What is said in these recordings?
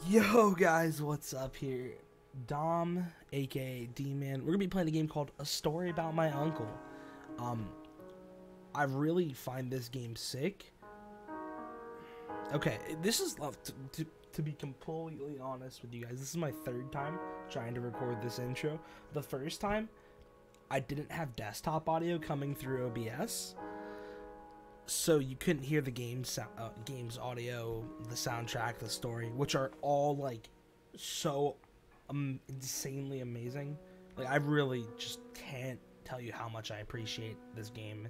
Yo guys, what's up here? Dom, aka D-Man. We're gonna be playing a game called A Story About My Uncle. I really find this game sick. Okay, this is to be completely honest with you guys, this is my third time trying to record this intro. The first time, I didn't have desktop audio coming through OBS, so you couldn't hear the game's audio, the soundtrack, the story, which are all like so insanely amazing. Like, I really just can't tell you how much I appreciate this game.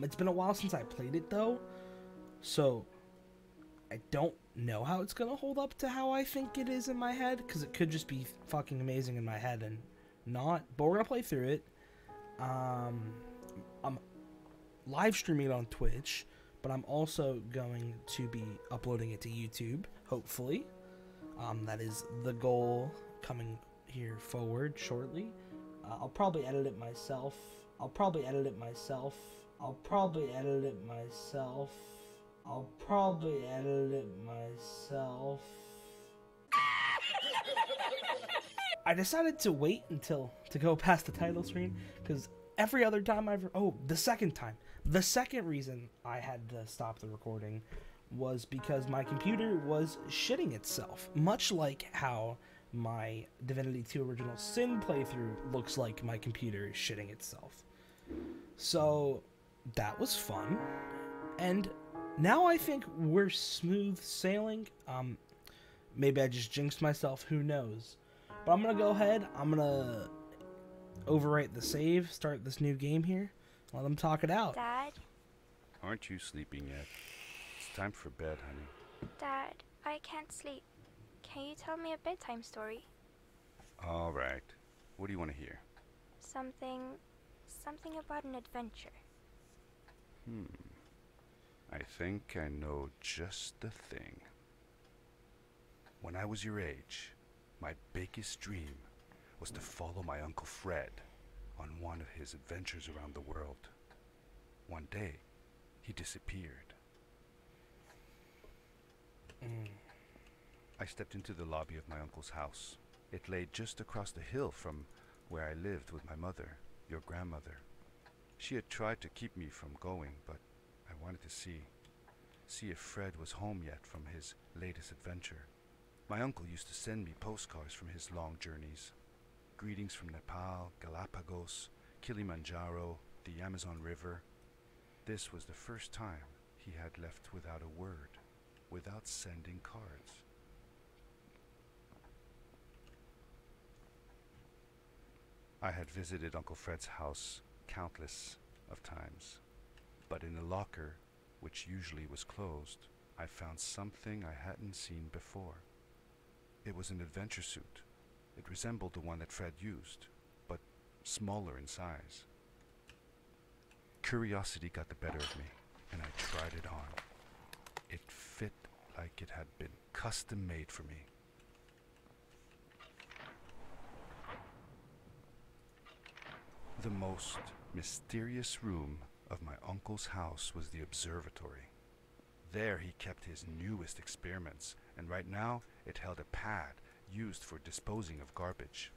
It's been a while since I played it though, so I don't know how it's gonna hold up to how I think it is in my head, because it could just be fucking amazing in my head and not. But we're gonna play through it. I'm live streaming it on Twitch, but I'm also going to be uploading it to YouTube, hopefully. That is the goal coming here forward shortly. I'll probably edit it myself. I'll probably edit it myself. I decided to wait to go past the title screen, because every other time the second reason I had to stop the recording was because my computer was shitting itself, much like how my Divinity 2 Original Sin playthrough looks like my computer is shitting itself. So that was fun, and now I think we're smooth sailing. Maybe I just jinxed myself, who knows. But I'm gonna go ahead, I'm gonna overwrite the save, start this new game here, let them talk it out. Dad? Aren't you sleeping yet? It's time for bed, honey. Dad, I can't sleep. Can you tell me a bedtime story? All right. What do you want to hear? Something about an adventure. I think I know just the thing. When I was your age, my biggest dream was to follow my Uncle Fred on one of his adventures around the world. One day, he disappeared. I stepped into the lobby of my uncle's house. It lay just across the hill from where I lived with my mother, your grandmother. She had tried to keep me from going, but I wanted to see if Fred was home yet from his latest adventure. My uncle used to send me postcards from his long journeys. Greetings from Nepal, Galapagos, Kilimanjaro, the Amazon River. This was the first time he had left without a word, without sending cards. I had visited Uncle Fred's house countless of times, but in the locker, which usually was closed, I found something I hadn't seen before. It was an adventure suit. It resembled the one that Fred used, but smaller in size. Curiosity got the better of me, and I tried it on. It fit like it had been custom made for me. The most mysterious room of my uncle's house was the observatory. There he kept his newest experiments, and right now it held a pad used for disposing of garbage.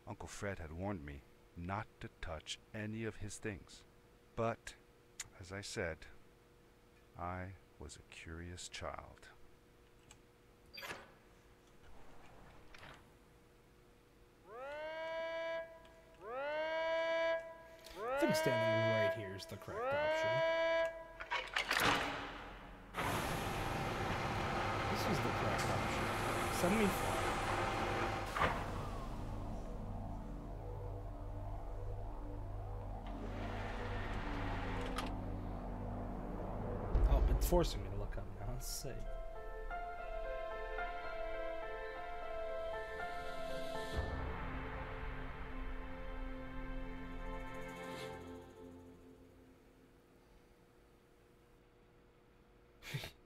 Uncle Fred had warned me not to touch any of his things. But, as I said, I was a curious child. I think standing right here is the correct option. This is the correct option. Send me fly. Oh, it's forcing me to look up now. Let's see.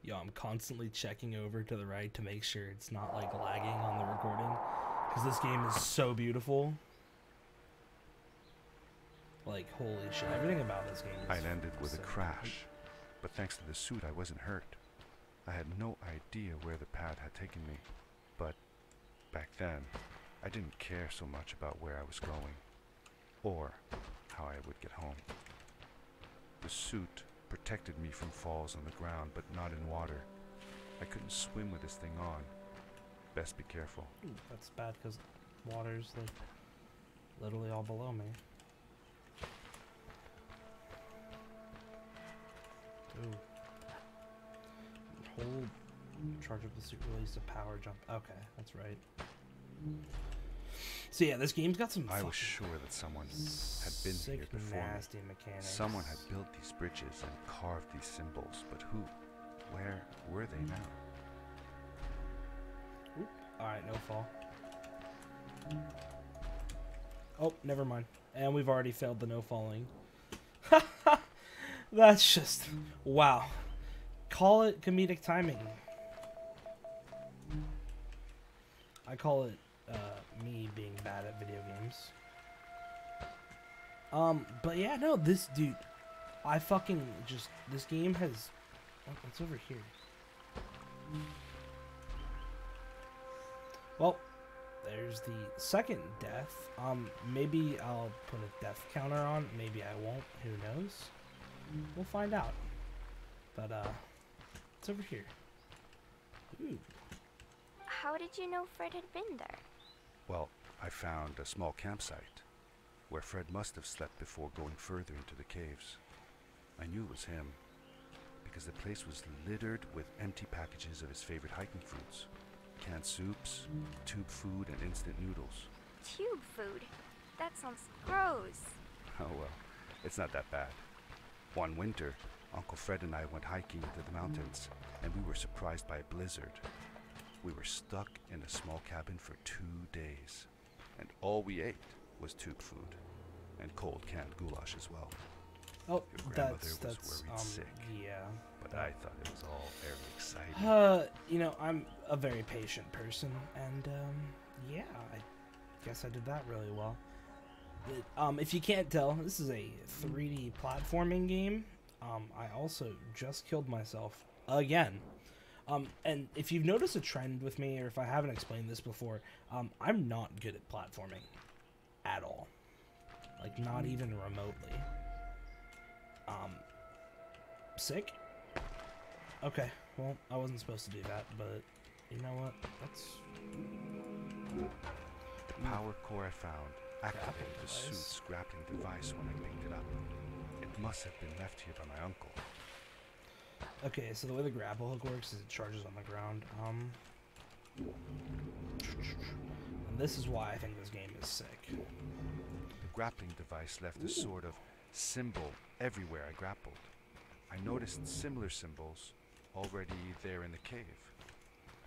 Yo, I'm constantly checking over to the right to make sure it's not like lagging on the recording, because this game is so beautiful. Like, holy shit, everything about this game is I landed with a sick. crash, but thanks to the suit I wasn't hurt. I had no idea where the pad had taken me, but back then I didn't care so much about where I was going, or how I would get home. The suit protected me from falls on the ground, but not in water. I couldn't swim with this thing on. Best be careful. Ooh, that's bad because water's like literally all below me. Ooh. Hold charge up the suit, release a power jump. Okay, that's right. So yeah, this game's got some I was sure that someone had been here sick, before me. nasty mechanics. Someone had built these bridges and carved these symbols, but who? Where were they now? Alright, no fall. Oh, never mind. And we've already failed the no falling. That's just... Wow. Call it comedic timing. I call it me being bad at video games. But yeah, no, this dude... I fucking just... This game has... What's over here? Well, there's the second death. Maybe I'll put a death counter on. Maybe I won't. Who knows? We'll find out. But, it's over here. Ooh. How did you know Fred had been there? Well, I found a small campsite where Fred must have slept before going further into the caves. I knew it was him because the place was littered with empty packages of his favorite hiking foods. Canned soups, tube food, and instant noodles. Tube food? That sounds gross. Oh well, it's not that bad. One winter, Uncle Fred and I went hiking into the mountains, and we were surprised by a blizzard. We were stuck in a small cabin for 2 days, and all we ate was tube food, and cold canned goulash as well. Oh, Your grandmother that's was worried sick, yeah. but I thought it was all very exciting. You know, I'm a very patient person, and, yeah, I guess I did that really well. But, if you can't tell, this is a 3D platforming game. I also just killed myself again. And if you've noticed a trend with me, or if I haven't explained this before, I'm not good at platforming at all. Like, not even remotely. Sick? Okay, well, I wasn't supposed to do that, but you know what? That's... The power core I found activated the suit's grappling device when I picked it up. It must have been left here by my uncle. Okay, so the way the grapple hook works is it charges on the ground. And this is why I think this game is sick. The grappling device left a sort of symbol everywhere I grappled. I noticed similar symbols already there in the cave,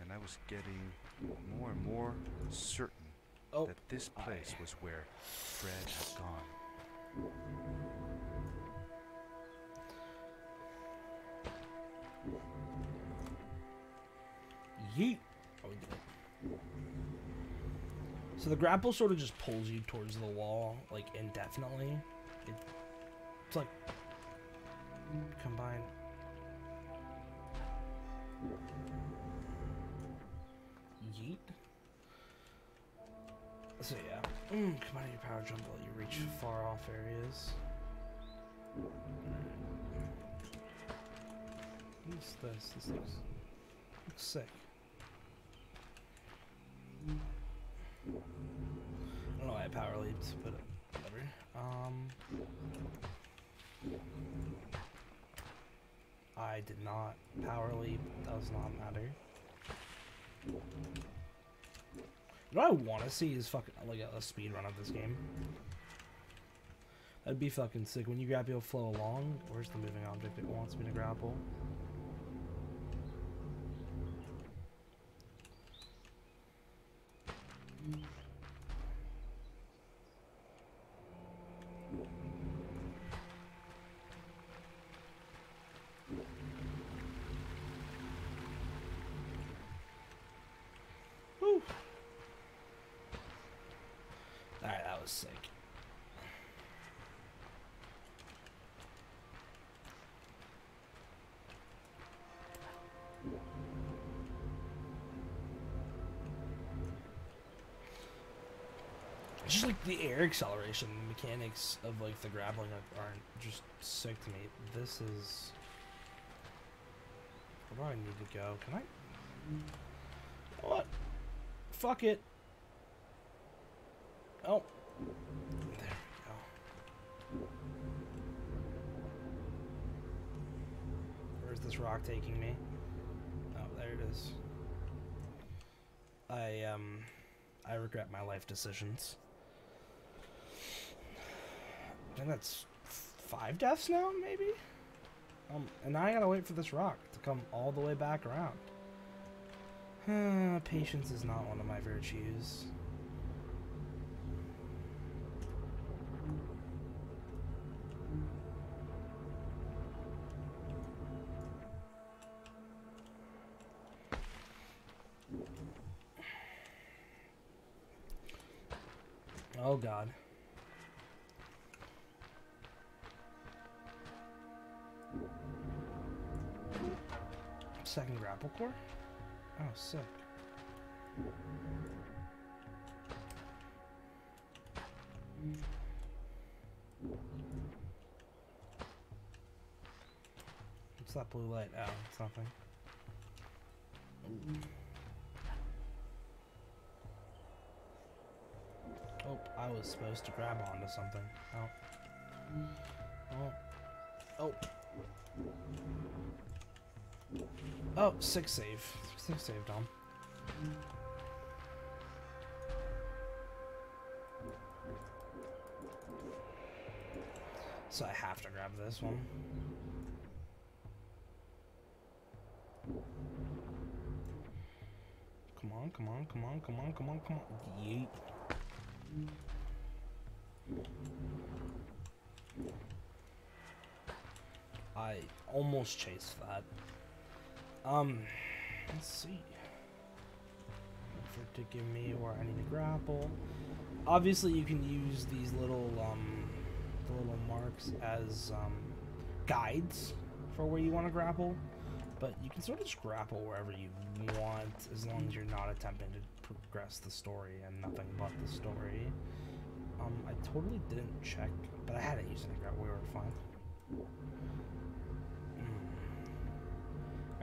and I was getting more and more certain that this place was where Fred had gone. Yeet! Oh, we did it. So the grapple sort of just pulls you towards the wall, like, indefinitely. It's like... combine. Yeet. So yeah, combine your power jump while you reach far off areas. What's this? This looks sick. I don't know why I power leaped, but whatever. I did not power leap. Does not matter. What I want to see is fucking like a speed run of this game. That'd be fucking sick. When you grab, you'll flow along. Where's the moving object it wants me to grapple? Woo. Alright, that was sick. Just like the air acceleration mechanics of like the grappling aren't just sick to me. This is. Where do I need to go? Can I? You know what? Fuck it. Oh. There we go. Where's this rock taking me? Oh, there it is. I regret my life decisions. I think that's 5 deaths now, maybe? And now I gotta wait for this rock to come all the way back around. Patience is not one of my virtues. Oh god. Second grapple core? Oh, sick. What's that blue light? Oh, it's nothing. Oh, I was supposed to grab onto something. Oh. Oh. Oh. Oh, 6 save. 6 save, Dom. So I have to grab this one. Come on, come on, come on, come on, come on, come on. Yeet. I almost chased that. Let's see. Wait for it to give me where I need to grapple. Obviously, you can use these little, the little marks as, guides for where you want to grapple. But you can sort of just grapple wherever you want, as long as you're not attempting to progress the story and nothing but the story. I totally didn't check, but I hadn't used any grapple. We were fine.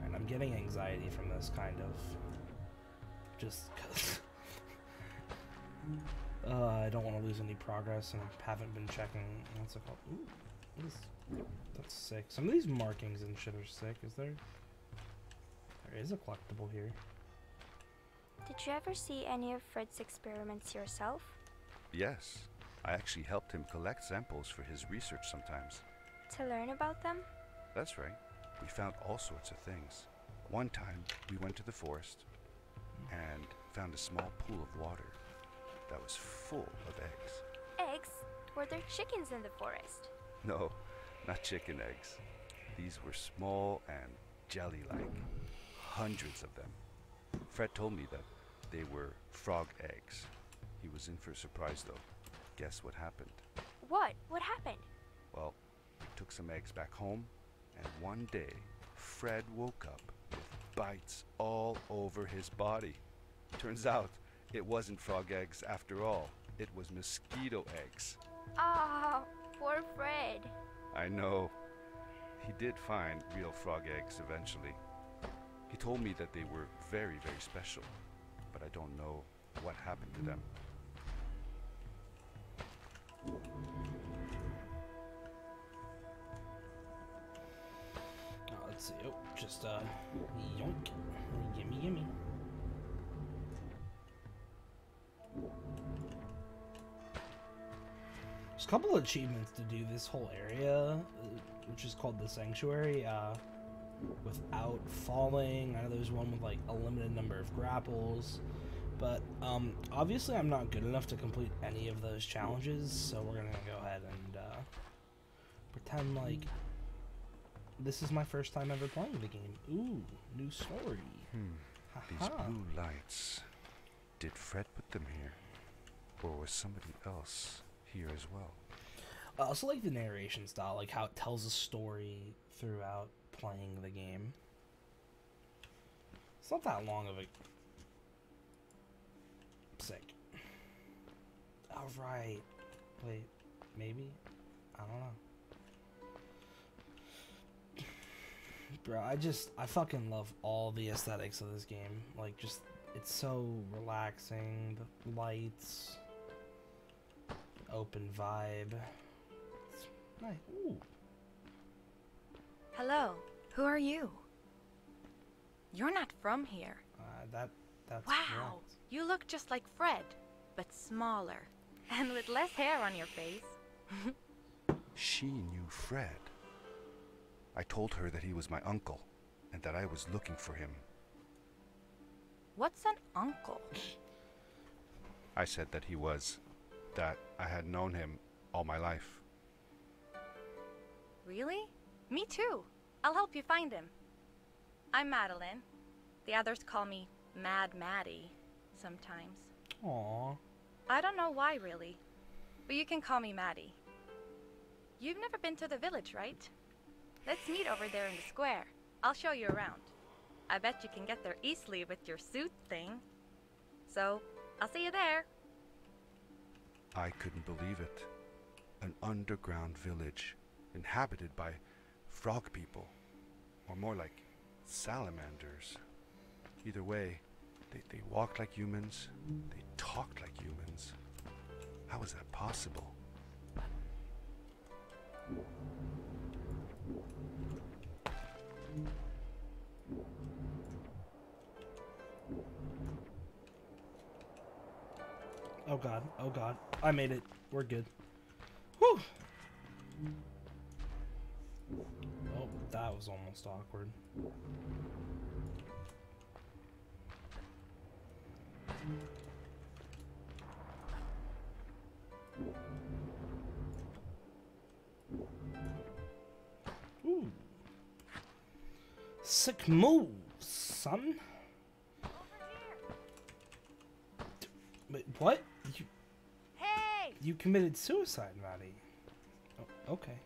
And I'm getting anxiety from this, kind of. Just because I don't want to lose any progress, and I haven't been checking. What's it called? Ooh, what is, that's sick. Some of these markings and shit are sick. Is there? There is a collectible here. Did you ever see any of Fred's experiments yourself? Yes, I actually helped him collect samples for his research sometimes. To learn about them? That's right. We found all sorts of things. One time, we went to the forest and found a small pool of water that was full of eggs. Eggs? Were there chickens in the forest? No, not chicken eggs. These were small and jelly-like. Hundreds of them. Fred told me that they were frog eggs. He was in for a surprise, though. Guess what happened? What? What happened? Well, we took some eggs back home, and one day, Fred woke up with bites all over his body. Turns out, it wasn't frog eggs after all. It was mosquito eggs. Ah, poor Fred. I know. He did find real frog eggs eventually. He told me that they were very, very special, but I don't know what happened to them. Let's see. Oh, just yoink. Gimme, gimme. There's a couple of achievements to do this whole area, which is called the Sanctuary, without falling. I know there's one with like a limited number of grapples, but obviously I'm not good enough to complete any of those challenges, so we're gonna go ahead and pretend like this is my first time ever playing the game. Ooh, new story. These blue lights. Did Fred put them here? Or was somebody else here as well? I also like the narration style, like how it tells a story throughout playing the game. It's not that long of a... Sick. Oh, right. Wait, maybe? I don't know. Bro, I fucking love all the aesthetics of this game. Like, just, it's so relaxing. The lights, open vibe. It's nice. Ooh. Hello, who are you? You're not from here. That's wow, correct. You look just like Fred, but smaller, and with less hair on your face. She knew Fred. I told her that he was my uncle, and that I was looking for him. What's an uncle? I said that he was, that I had known him all my life. Really? Me too. I'll help you find him. I'm Madeline. The others call me Mad Maddie sometimes. Aww. I don't know why, really, but you can call me Maddie. You've never been to the village, right? Let's meet over there in the square. I'll show you around. I bet you can get there easily with your suit thing. So, I'll see you there. I couldn't believe it. An underground village inhabited by frog people, or more like salamanders. Either way, they walked like humans, they talked like humans. How is that possible? Oh god, oh god. I made it. We're good. Whew! Oh, that was almost awkward. Ooh. Sick moves, son. Wait, what? Hey! You committed suicide, Maddie. Oh, okay.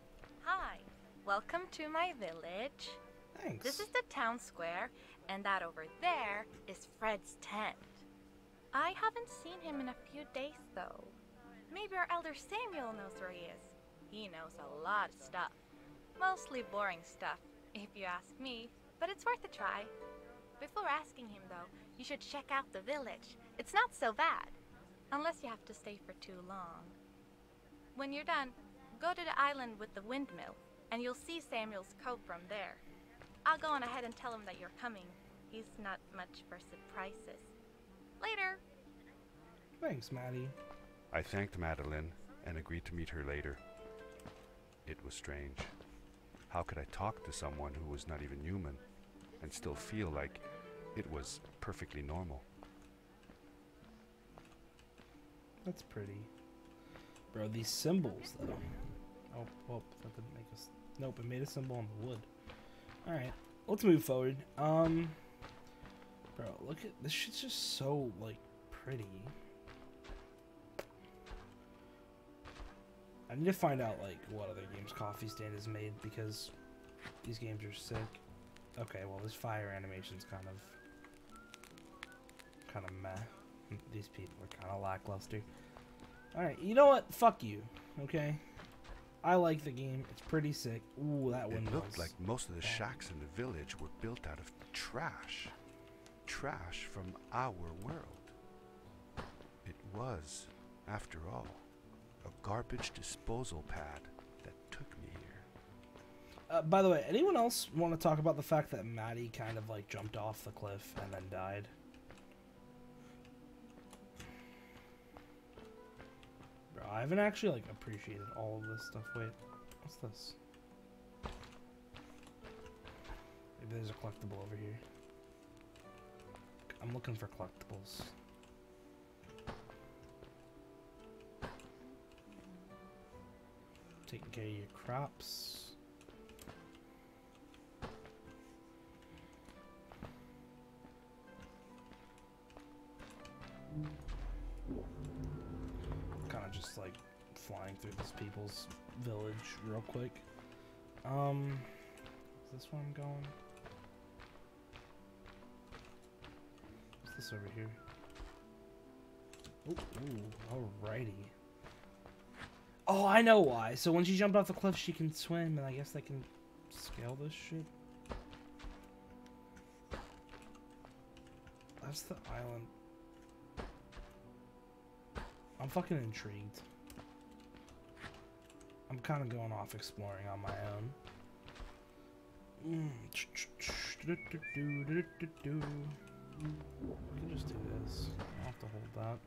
Hi. Welcome to my village. Thanks. This is the town square, and that over there is Fred's tent. I haven't seen him in a few days, though. Maybe our elder Samuel knows where he is. He knows a lot of stuff. Mostly boring stuff, if you ask me, but it's worth a try. Before asking him, though, you should check out the village. It's not so bad, unless you have to stay for too long. When you're done, go to the island with the windmill, and you'll see Samuel's cove from there. I'll go on ahead and tell him that you're coming. He's not much for surprises. Later. Thanks, Maddie. I thanked Madeline and agreed to meet her later. It was strange. How could I talk to someone who was not even human and still feel like it was perfectly normal? That's pretty. Bro, these symbols, though. Oh, well, that didn't make us... Nope, it made a symbol on the wood. Alright, let's move forward. Bro, look at... This shit's just so, like, pretty. I need to find out, like, what other games Coffee Stand has made, because these games are sick. Okay, well, this fire animation's kind of meh. These people are kind of lackluster. Alright, you know what? Fuck you, okay? I like the game. It's pretty sick. Ooh, that one It looked like most of the shacks in the village were built out of trash. Trash from our world. It was, after all, a garbage disposal pad that took me here. By the way, anyone else want to talk about the fact that Maddie kind of like jumped off the cliff and then died? Bro, I haven't actually like appreciated all of this stuff. Wait, what's this? Maybe there's a collectible over here. I'm looking for collectibles. Taking care of your crops. Kind of just like flying through this people's village real quick. Is this where I'm going? What's this over here? Ooh, alrighty. Oh, I know why. So when she jumped off the cliff, she can swim, and I guess they can scale this shit. That's the island. I'm fucking intrigued. I'm kind of going off exploring on my own. We can just do this. I don't have to hold that.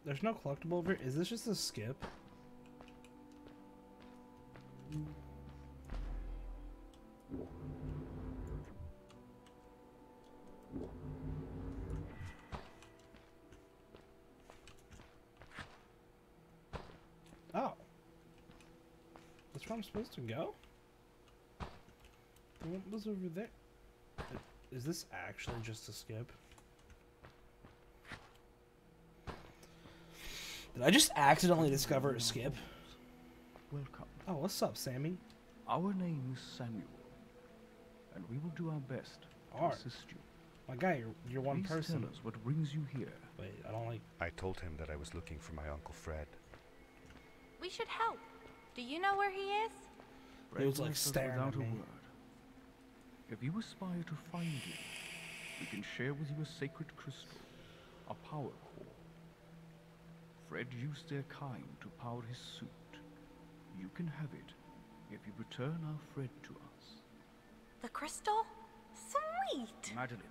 There's no collectible over here. Is this just a skip? Oh. That's where I'm supposed to go? What was over there? Is this actually just a skip? Did I just accidentally discover a skip? Welcome. Oh, what's up, Sammy? Our name is Samuel, and we will do our best to Alright. assist you. My guy, you're one Please person. tell us what brings you here. Wait, I don't like... I told him that I was looking for my Uncle Fred. We should help. Do you know where he is? He was, like, Left us staring without at a me. word. If you aspire to find him, we can share with you a sacred crystal, a power core. Fred used their kind to power his suit. You can have it if you return our Fred to us. The crystal? Sweet! Madeline,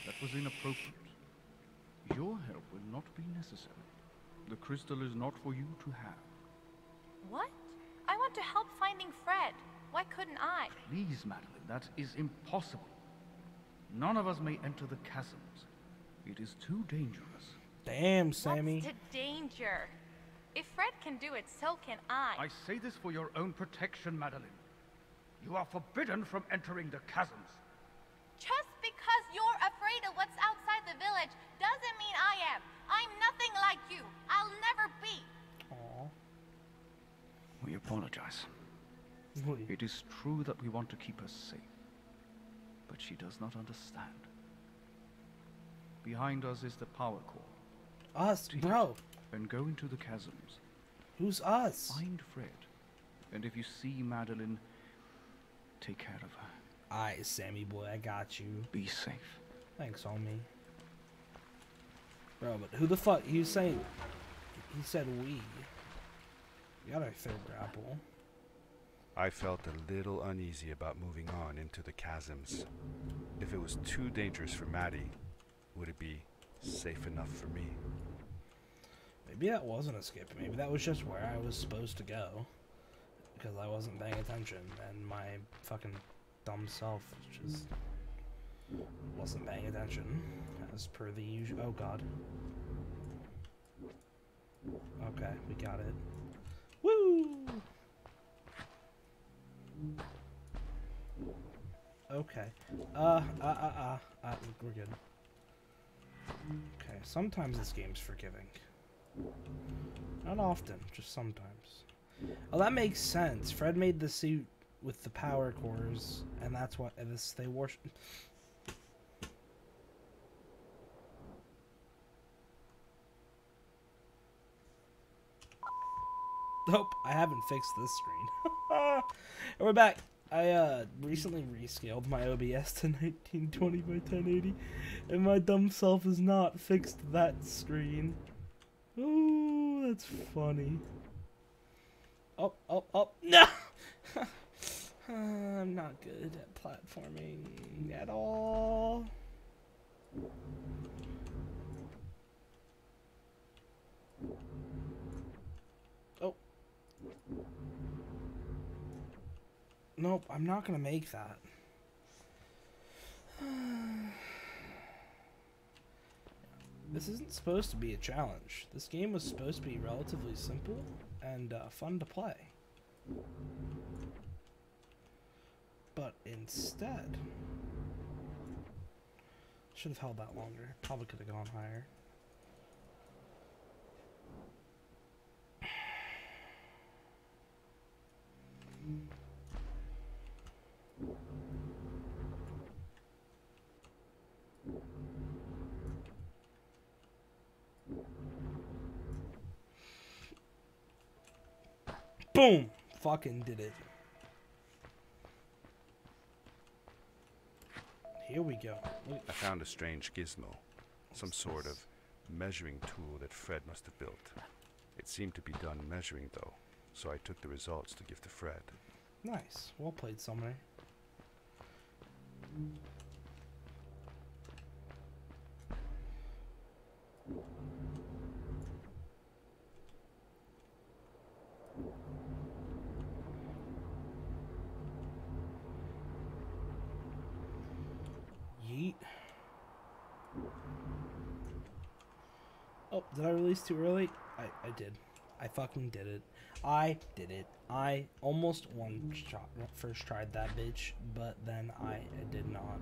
that was inappropriate. Your help will not be necessary. The crystal is not for you to have. What? I want to help finding Fred. Why couldn't I? Please, Madeline, that is impossible. None of us may enter the chasms. It is too dangerous. Damn, Sammy. What's to danger? If Fred can do it, so can I. I say this for your own protection, Madeline. You are forbidden from entering the chasms. Just because you're afraid of what's outside the village doesn't mean I am. I'm nothing like you. I'll never be. Aw. We apologize. Wait. It is true that we want to keep her safe, but she does not understand. Behind us is the power core. Us, Take bro. it and go into the chasms. Who's us? Find Fred, and if you see Madeline, take care of her. Aight, Sammy boy, I got you. Be safe. Thanks, homie. Bro, but who the fuck? He was saying... He said we. We got our third grapple. I felt a little uneasy about moving on into the chasms. If it was too dangerous for Maddie, would it be safe enough for me? Maybe that wasn't a skip. Maybe that was just where I was supposed to go. Because I wasn't paying attention. And my fucking dumb self just wasn't paying attention. As per the usual. Oh god. Okay, we got it. Woo! Okay. We're good. Okay, sometimes this game's forgiving. Not often, just sometimes. Oh, that makes sense. Fred made the suit with the power cores, and that's what they worship. Nope, I haven't fixed this screen. We're back. I recently rescaled my OBS to 1920 by 1080, and my dumb self has not fixed that screen. Ooh, that's funny. Oh, no! I'm not good at platforming at all. Oh. Nope, I'm not gonna make that. This isn't supposed to be a challenge. This game was supposed to be relatively simple and fun to play. But instead, should have held that longer. Probably could have gone higher. Boom! Fucking did it. Here we go. I found a strange gizmo, some sort of measuring tool that Fred must have built. It seemed to be done measuring though, so I took the results to give to Fred. Nice. Well played, Summoner. Yeet. Oh, did I release too early? I did. I fucking did it. I did it. I almost first tried that bitch, but then I did not.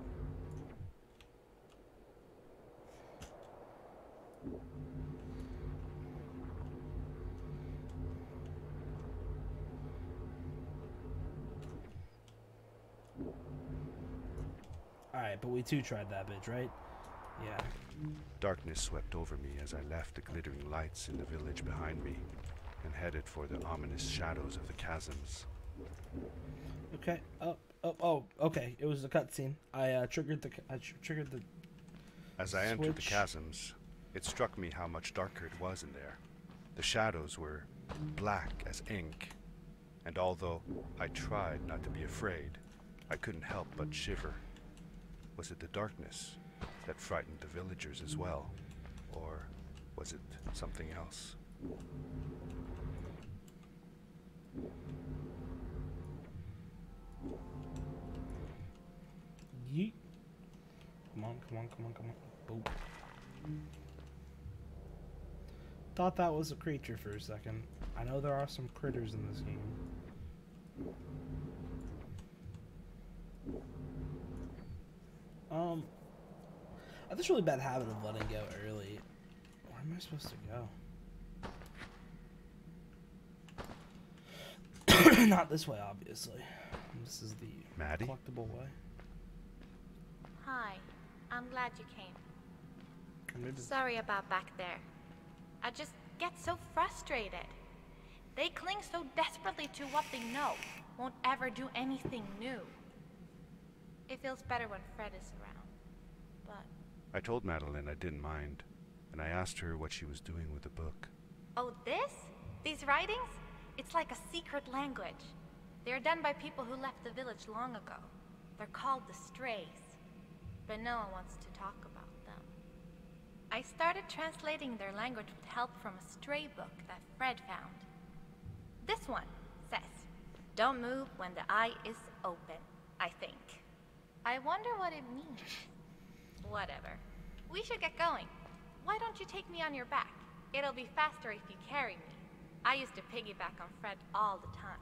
Alright, but we too tried that bitch, right? Yeah. Darkness swept over me as I left the glittering lights in the village behind me and headed for the ominous shadows of the chasms. Okay. Oh, okay. It was a cutscene. I triggered the As I entered the switch. chasms, it struck me how much darker it was in there. The shadows were black as ink, and although I tried not to be afraid, I couldn't help but shiver. Was it the darkness that frightened the villagers as well, or was it something else? Yeet. Come on. Boop. Thought that was a creature for a second. I know there are some critters in this game. I have this really bad habit of letting go early. Where am I supposed to go? Not this way, obviously. This is the Maddie? collectible way. Hi, I'm glad you came. Or maybe- Sorry about back there. I just get so frustrated. They cling so desperately to what they know, won't ever do anything new. It feels better when Fred is around, but... I told Madeline I didn't mind, and I asked her what she was doing with the book. Oh, this? These writings? It's like a secret language. They're done by people who left the village long ago. They're called the Strays, but no one wants to talk about them. I started translating their language with help from a stray book that Fred found. This one says, "Don't move when the eye is open," I think. I wonder what it means. Whatever. We should get going. Why don't you take me on your back? It'll be faster if you carry me. I used to piggyback on Fred all the time.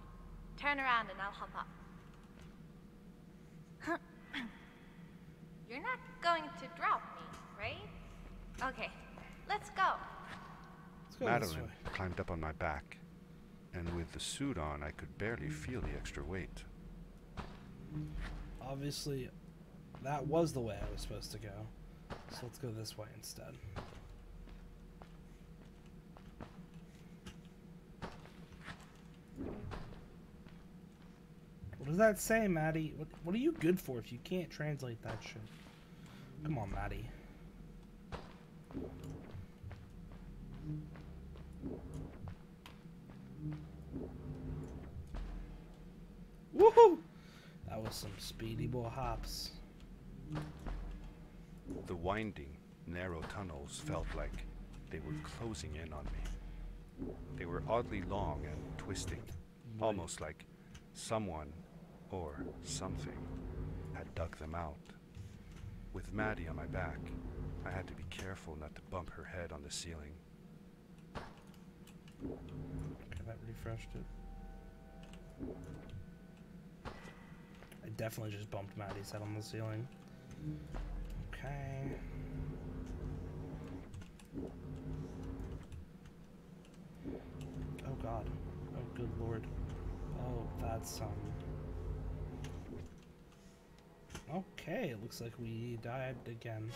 Turn around and I'll hop up. You're not going to drop me, right? Okay, let's go. Let's go this Madeline way. climbed up on my back, and with the suit on, I could barely feel the extra weight. Obviously, that was the way I was supposed to go. So let's go this way instead. What does that say, Maddie? What are you good for if you can't translate that shit? Come on, Maddie. Woohoo! That was some speedy boy hops. The winding, narrow tunnels felt like they were closing in on me. They were oddly long and twisting, almost like someone or something had dug them out. With Maddie on my back, I had to be careful not to bump her head on the ceiling. Okay, that refreshed it. I definitely just bumped Maddie's head on the ceiling. Okay. Oh god. Oh good lord. Oh, that's okay, it looks like we died again.